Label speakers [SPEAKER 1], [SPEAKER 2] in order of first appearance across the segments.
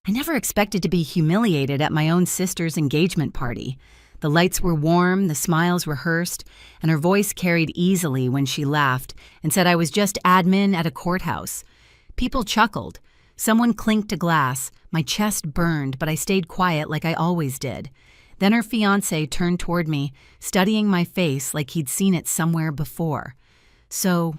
[SPEAKER 1] I never expected to be humiliated at my own sister's engagement party. The lights were warm, the smiles rehearsed, and her voice carried easily when she laughed and said I was just admin at a courthouse. People chuckled. Someone clinked a glass. My chest burned, but I stayed quiet like I always did. Then her fiancé turned toward me, studying my face like he'd seen it somewhere before. "So,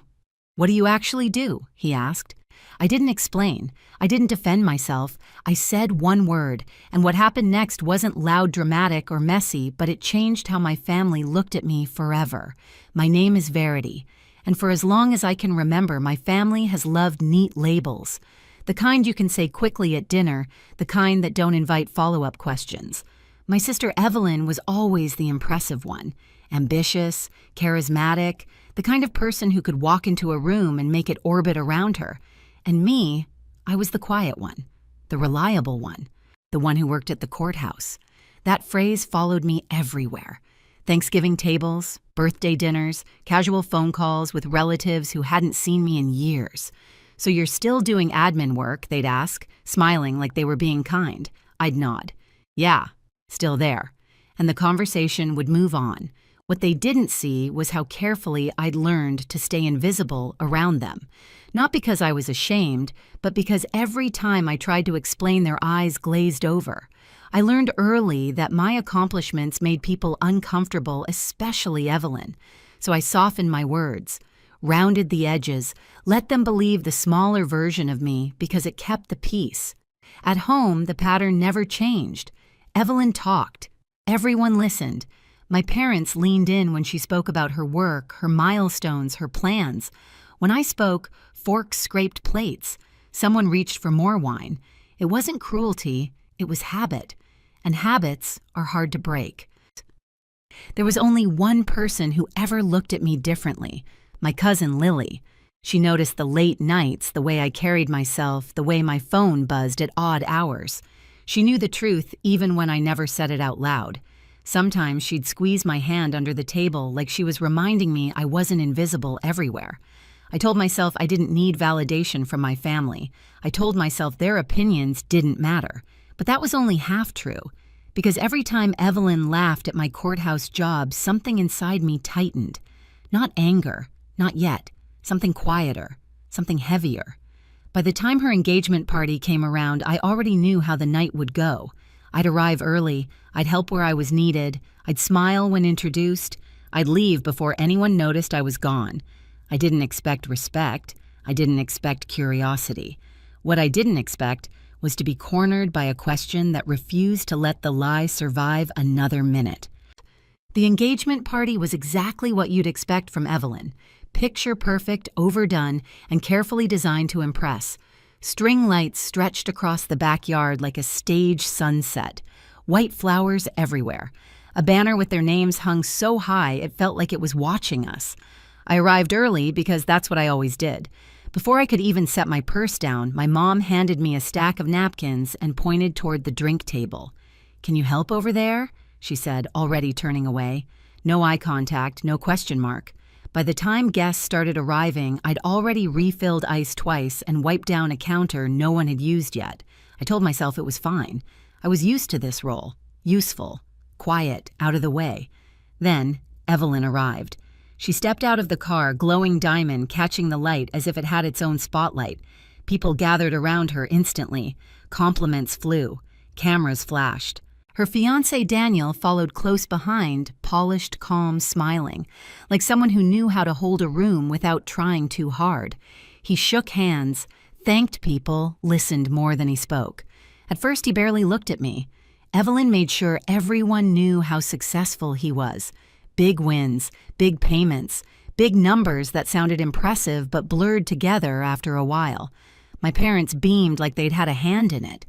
[SPEAKER 1] what do you actually do?" he asked. I didn't explain. I didn't defend myself. I said one word, and what happened next wasn't loud, dramatic, or messy, but it changed how my family looked at me forever. My name is Verity, and for as long as I can remember, my family has loved neat labels. The kind you can say quickly at dinner, the kind that don't invite follow-up questions. My sister Evelyn was always the impressive one. Ambitious, charismatic, the kind of person who could walk into a room and make it orbit around her. And me, I was the quiet one, the reliable one, the one who worked at the courthouse. That phrase followed me everywhere. Thanksgiving tables, birthday dinners, casual phone calls with relatives who hadn't seen me in years. "So you're still doing admin work?" they'd ask, smiling like they were being kind. I'd nod. "Yeah, still there." And the conversation would move on. What they didn't see was how carefully I'd learned to stay invisible around them. Not because I was ashamed, but because every time I tried to explain, their eyes glazed over. I learned early that my accomplishments made people uncomfortable, especially Evelyn. So I softened my words, rounded the edges, let them believe the smaller version of me because it kept the peace. At home, the pattern never changed. Evelyn talked. Everyone listened. My parents leaned in when she spoke about her work, her milestones, her plans. When I spoke, forks scraped plates. Someone reached for more wine. It wasn't cruelty, it was habit. And habits are hard to break. There was only one person who ever looked at me differently, my cousin Lily. She noticed the late nights, the way I carried myself, the way my phone buzzed at odd hours. She knew the truth even when I never said it out loud. Sometimes she'd squeeze my hand under the table like she was reminding me I wasn't invisible everywhere. I told myself I didn't need validation from my family. I told myself their opinions didn't matter. But that was only half true, because every time Evelyn laughed at my courthouse job, something inside me tightened. Not anger, not yet. Something quieter, something heavier. By the time her engagement party came around, I already knew how the night would go. I'd arrive early, I'd help where I was needed, I'd smile when introduced, I'd leave before anyone noticed I was gone. I didn't expect respect, I didn't expect curiosity. What I didn't expect was to be cornered by a question that refused to let the lie survive another minute. The engagement party was exactly what you'd expect from Evelyn. Picture perfect, overdone, and carefully designed to impress. String lights stretched across the backyard like a stage sunset. White flowers everywhere. A banner with their names hung so high it felt like it was watching us. I arrived early because that's what I always did. Before I could even set my purse down, my mom handed me a stack of napkins and pointed toward the drink table. "Can you help over there?" she said, already turning away. No eye contact, no question mark. By the time guests started arriving, I'd already refilled ice twice and wiped down a counter no one had used yet. I told myself it was fine. I was used to this role. Useful. Quiet. Out of the way. Then, Evelyn arrived. She stepped out of the car, glowing diamond, catching the light as if it had its own spotlight. People gathered around her instantly. Compliments flew. Cameras flashed. Her fiancé Daniel followed close behind, polished, calm, smiling, like someone who knew how to hold a room without trying too hard. He shook hands, thanked people, listened more than he spoke. At first, he barely looked at me. Evelyn made sure everyone knew how successful he was. Big wins, big payments, big numbers that sounded impressive but blurred together after a while. My parents beamed like they'd had a hand in it.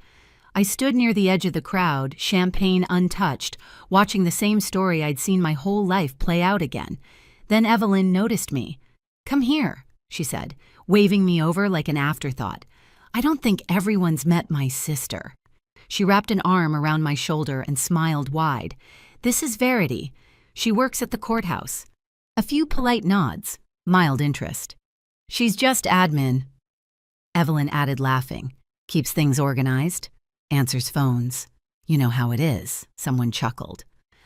[SPEAKER 1] I stood near the edge of the crowd, champagne untouched, watching the same story I'd seen my whole life play out again. Then Evelyn noticed me. "Come here," she said, waving me over like an afterthought. "I don't think everyone's met my sister." She wrapped an arm around my shoulder and smiled wide. "This is Verity. She works at the courthouse." A few polite nods, mild interest. "She's just admin," Evelyn added, laughing. "Keeps things organized." Answers phones. You know how it is, someone chuckled.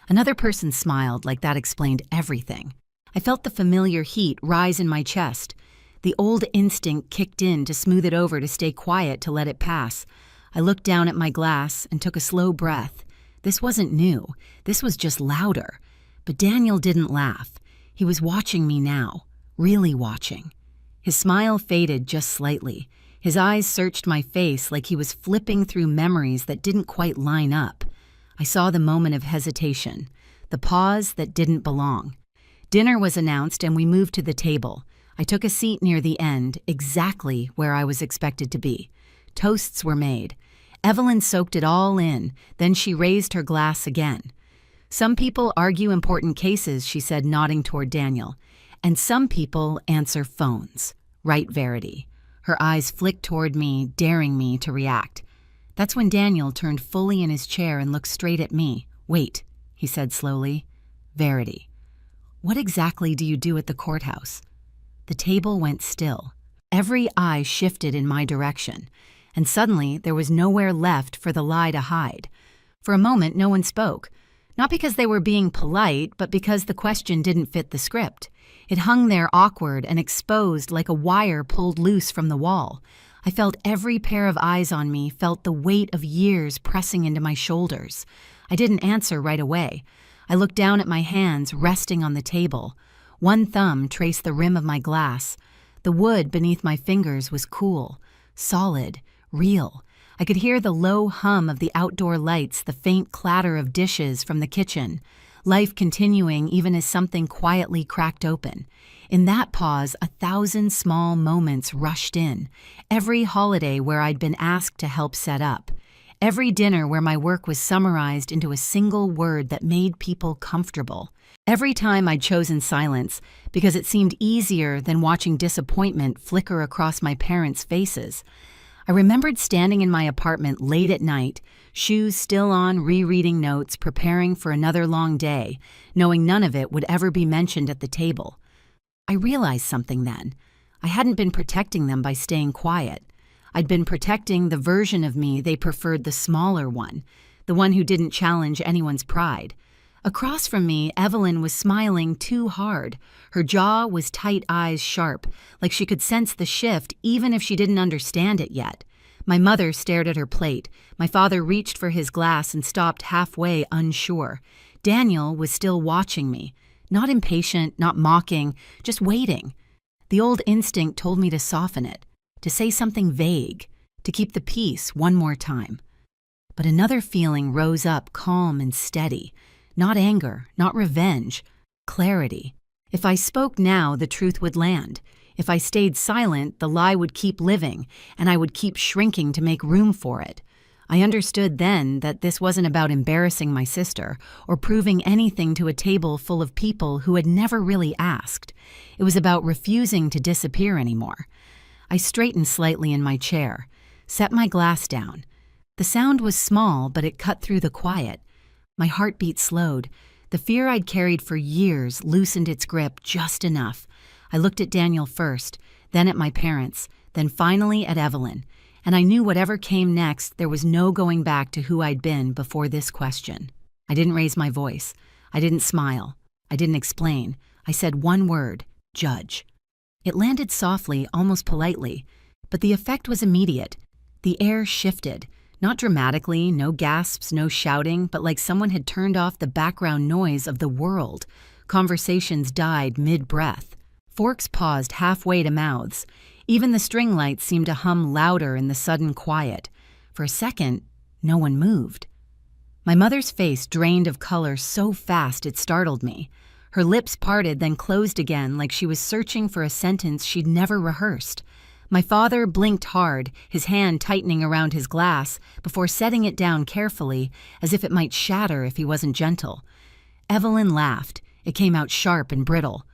[SPEAKER 1] Another person smiled like that explained everything. I felt the familiar heat rise in my chest. The old instinct kicked in to smooth it over to stay quiet to let it pass. I looked down at my glass and took a slow breath. This wasn't new. This was just louder. But Daniel didn't laugh. He was watching me now, really watching. His smile faded just slightly. His eyes searched my face like he was flipping through memories that didn't quite line up. I saw the moment of hesitation, the pause that didn't belong. Dinner was announced and we moved to the table. I took a seat near the end, exactly where I was expected to be. Toasts were made. Evelyn soaked it all in, then she raised her glass again. Some people argue important cases, she said, nodding toward Daniel. And some people answer phones. Right, Verity. Her eyes flicked toward me, daring me to react. That's when Daniel turned fully in his chair and looked straight at me. Wait, he said slowly. Verity, what exactly do you do at the courthouse? The table went still. Every eye shifted in my direction, and suddenly there was nowhere left for the lie to hide. For a moment, no one spoke. Not because they were being polite, but because the question didn't fit the script. It hung there awkward and exposed like a wire pulled loose from the wall. I felt every pair of eyes on me, felt the weight of years pressing into my shoulders. I didn't answer right away. I looked down at my hands resting on the table. One thumb traced the rim of my glass. The wood beneath my fingers was cool, solid, real. I could hear the low hum of the outdoor lights, the faint clatter of dishes from the kitchen. Life continuing even as something quietly cracked open. In that pause, 1,000 small moments rushed in. Every holiday where I'd been asked to help set up. Every dinner where my work was summarized into a single word that made people comfortable. Every time I'd chosen silence because it seemed easier than watching disappointment flicker across my parents' faces. I remembered standing in my apartment late at night, shoes still on, rereading notes, preparing for another long day, knowing none of it would ever be mentioned at the table. I realized something then. I hadn't been protecting them by staying quiet. I'd been protecting the version of me they preferred, the smaller one, the one who didn't challenge anyone's pride. Across from me, Evelyn was smiling too hard. Her jaw was tight, eyes sharp, like she could sense the shift even if she didn't understand it yet. My mother stared at her plate. My father reached for his glass and stopped halfway, unsure. Daniel was still watching me, not impatient, not mocking, just waiting. The old instinct told me to soften it, to say something vague, to keep the peace one more time. But another feeling rose up, calm and steady. Not anger, not revenge, clarity. If I spoke now, the truth would land. If I stayed silent, the lie would keep living, and I would keep shrinking to make room for it. I understood then that this wasn't about embarrassing my sister or proving anything to a table full of people who had never really asked. It was about refusing to disappear anymore. I straightened slightly in my chair, set my glass down. The sound was small, but it cut through the quiet. My heartbeat slowed. The fear I'd carried for years loosened its grip just enough. I looked at Daniel first, then at my parents, then finally at Evelyn. And I knew whatever came next, there was no going back to who I'd been before this question. I didn't raise my voice. I didn't smile. I didn't explain. I said one word, judge. It landed softly, almost politely, but the effect was immediate. The air shifted. Not dramatically, no gasps, no shouting, but like someone had turned off the background noise of the world. Conversations died mid-breath. Forks paused halfway to mouths. Even the string lights seemed to hum louder in the sudden quiet. For a second, no one moved. My mother's face drained of color so fast it startled me. Her lips parted, then closed again like she was searching for a sentence she'd never rehearsed. My father blinked hard, his hand tightening around his glass, before setting it down carefully, as if it might shatter if he wasn't gentle. Evelyn laughed. It came out sharp and brittle.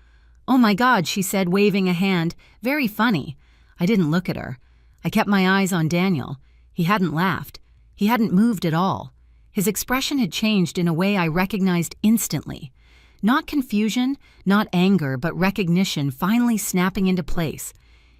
[SPEAKER 1] "Oh my God," she said, waving a hand. "Very funny." I didn't look at her. I kept my eyes on Daniel. He hadn't laughed. He hadn't moved at all. His expression had changed in a way I recognized instantly. Not confusion, not anger, but recognition finally snapping into place.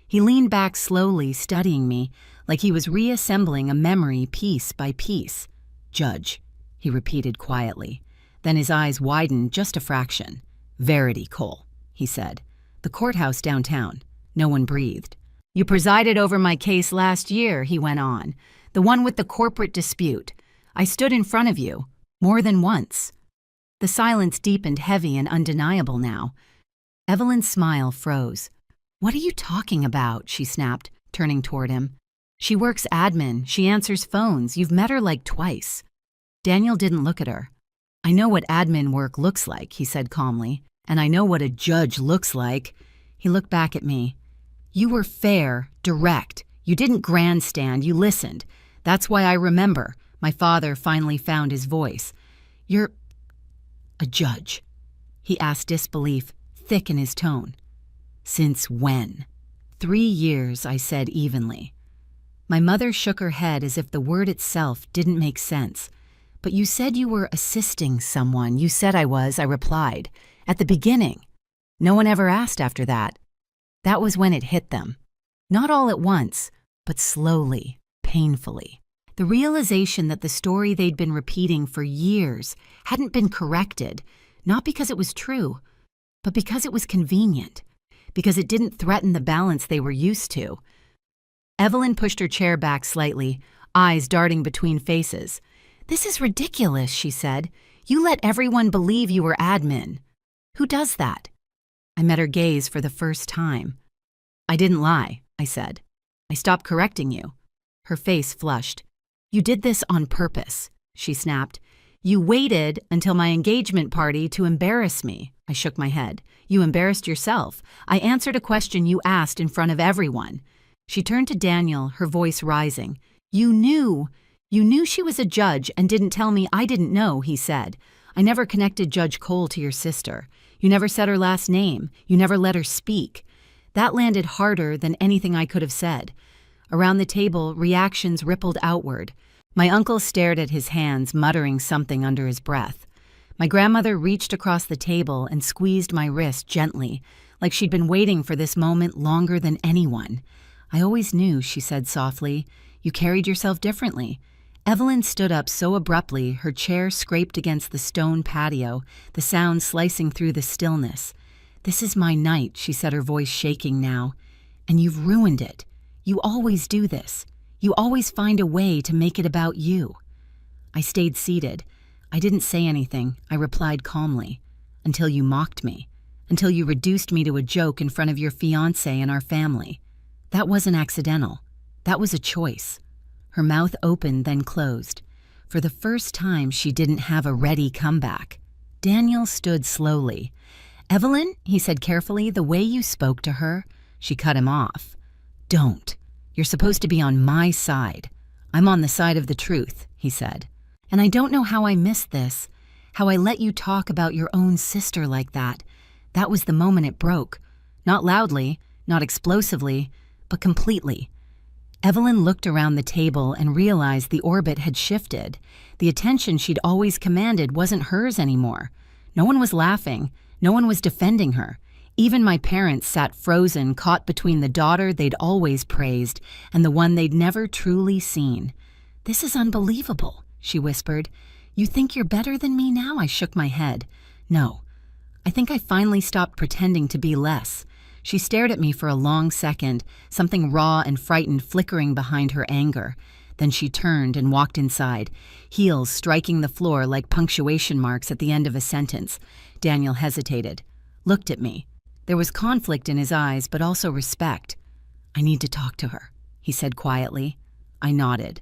[SPEAKER 1] He leaned back slowly, studying me, like he was reassembling a memory piece by piece. "Judge," he repeated quietly. Then his eyes widened just a fraction. "Verity, Cole," he said. "The courthouse downtown." No one breathed. "You presided over my case last year," he went on. "The one with the corporate dispute. I stood in front of you. More than once." The silence deepened heavy and undeniable now. Evelyn's smile froze. "What are you talking about?" she snapped, turning toward him. "She works admin. She answers phones. You've met her like twice." Daniel didn't look at her. "I know what admin work looks like," he said calmly. "And I know what a judge looks like." He looked back at me. "You were fair, direct. You didn't grandstand. You listened. That's why I remember." My father finally found his voice. "You're a judge?" he asked, disbelief thick in his tone. "Since when?" 3 years, I said evenly. My mother shook her head as if the word itself didn't make sense. "But you said you were assisting someone." "You said I was," I replied. "At the beginning." No one ever asked after that. That was when it hit them. Not all at once, but slowly, painfully. The realization that the story they'd been repeating for years hadn't been corrected, not because it was true, but because it was convenient, because it didn't threaten the balance they were used to. Evelyn pushed her chair back slightly, eyes darting between faces. "This is ridiculous," she said. "You let everyone believe you were admin. Who does that?" I met her gaze for the first time. "I didn't lie," I said. "I stopped correcting you." Her face flushed. "You did this on purpose," she snapped. "You waited until my engagement party to embarrass me." I shook my head. "You embarrassed yourself. I answered a question you asked in front of everyone." She turned to Daniel, her voice rising. You knew she was a judge and didn't tell me I didn't know," he said. "I never connected Judge Cole to your sister. You never said her last name. You never let her speak." That landed harder than anything I could have said. Around the table, reactions rippled outward. My uncle stared at his hands, muttering something under his breath. My grandmother reached across the table and squeezed my wrist gently, like she'd been waiting for this moment longer than anyone. "I always knew," she said softly. "You carried yourself differently." Evelyn stood up so abruptly, her chair scraped against the stone patio, the sound slicing through the stillness. "This is my night," she said, her voice shaking now. "And you've ruined it. You always do this. You always find a way to make it about you." I stayed seated. I didn't say anything. I replied calmly. "Until you mocked me. Until you reduced me to a joke in front of your fiancé and our family. That wasn't accidental. That was a choice." Her mouth opened, then closed. For the first time, she didn't have a ready comeback. Daniel stood slowly. "Evelyn," he said carefully, "the way you spoke to her." She cut him off. "Don't. You're supposed to be on my side." "I'm on the side of the truth," he said. "And I don't know how I missed this, how I let you talk about your own sister like that. That was the moment it broke. Not loudly, not explosively, but completely." Evelyn looked around the table and realized the orbit had shifted. The attention she'd always commanded wasn't hers anymore. No one was laughing. No one was defending her. Even my parents sat frozen, caught between the daughter they'd always praised and the one they'd never truly seen. "This is unbelievable," she whispered. "You think you're better than me now?" I shook my head. "No. I think I finally stopped pretending to be less." She stared at me for a long second, something raw and frightened flickering behind her anger. Then she turned and walked inside, heels striking the floor like punctuation marks at the end of a sentence. Daniel hesitated, looked at me. There was conflict in his eyes, but also respect. "I need to talk to her," he said quietly. I nodded.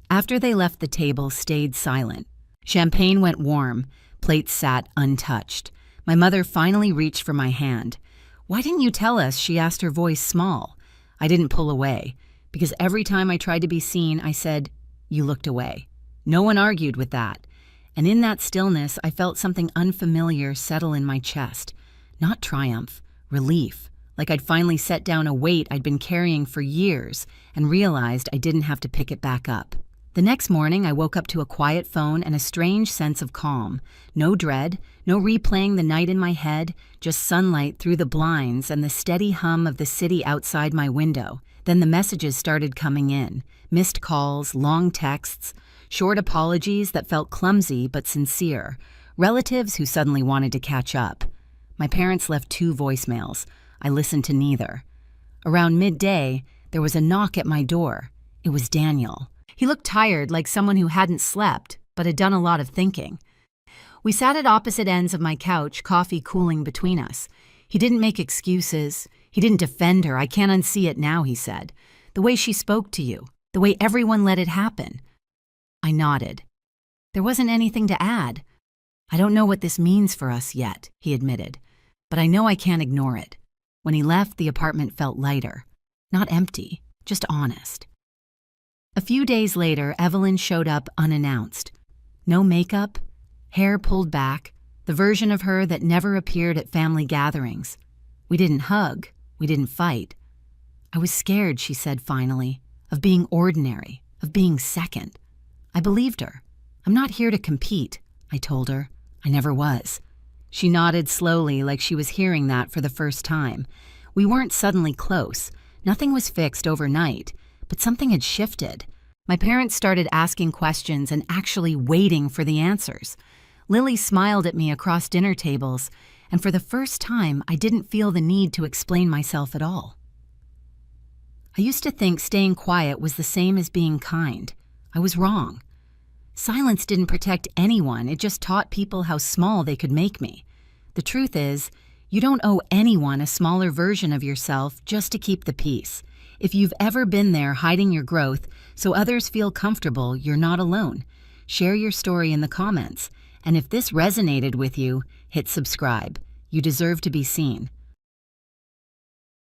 [SPEAKER 1] After they left, the table stayed silent. Champagne went warm. Plates sat untouched. My mother finally reached for my hand. "Why didn't you tell us?" she asked, her voice small. I didn't pull away, because every time I tried to be seen, I said, "You looked away." No one argued with that. And in that stillness, I felt something unfamiliar settle in my chest. Not triumph, relief, like I'd finally set down a weight I'd been carrying for years and realized I didn't have to pick it back up. The next morning, I woke up to a quiet phone and a strange sense of calm. No dread, no replaying the night in my head, just sunlight through the blinds and the steady hum of the city outside my window. Then Then the messages started coming in, missed calls, long texts, short apologies that felt clumsy but sincere, relatives who suddenly wanted to catch up. My parents left 2 voicemails. I listened to neither. Around midday, there was a knock at my door. It was Daniel. He looked tired, like someone who hadn't slept, but had done a lot of thinking. We sat at opposite ends of my couch, coffee cooling between us. He didn't make excuses. He didn't defend her. "I can't unsee it now," he said. "The way she spoke to you, the way everyone let it happen." I nodded. There wasn't anything to add. "I don't know what this means for us yet," he admitted, "but I know I can't ignore it." When he left, the apartment felt lighter. Not empty, just honest. A few days later, Evelyn showed up unannounced. No makeup, hair pulled back, the version of her that never appeared at family gatherings. We didn't hug, we didn't fight. "I was scared," she said finally, "of being ordinary, of being second." I believed her. "I'm not here to compete," I told her. I never was. She nodded slowly, like she was hearing that for the first time. We weren't suddenly close. Nothing was fixed overnight, but something had shifted. My parents started asking questions and actually waiting for the answers. Lily smiled at me across dinner tables, and for the first time, I didn't feel the need to explain myself at all. I used to think staying quiet was the same as being kind. I was wrong. Silence didn't protect anyone, it just taught people how small they could make me. The truth is, you don't owe anyone a smaller version of yourself just to keep the peace. If you've ever been there hiding your growth so others feel comfortable, you're not alone. Share your story in the comments. And if this resonated with you, hit subscribe. You deserve to be seen.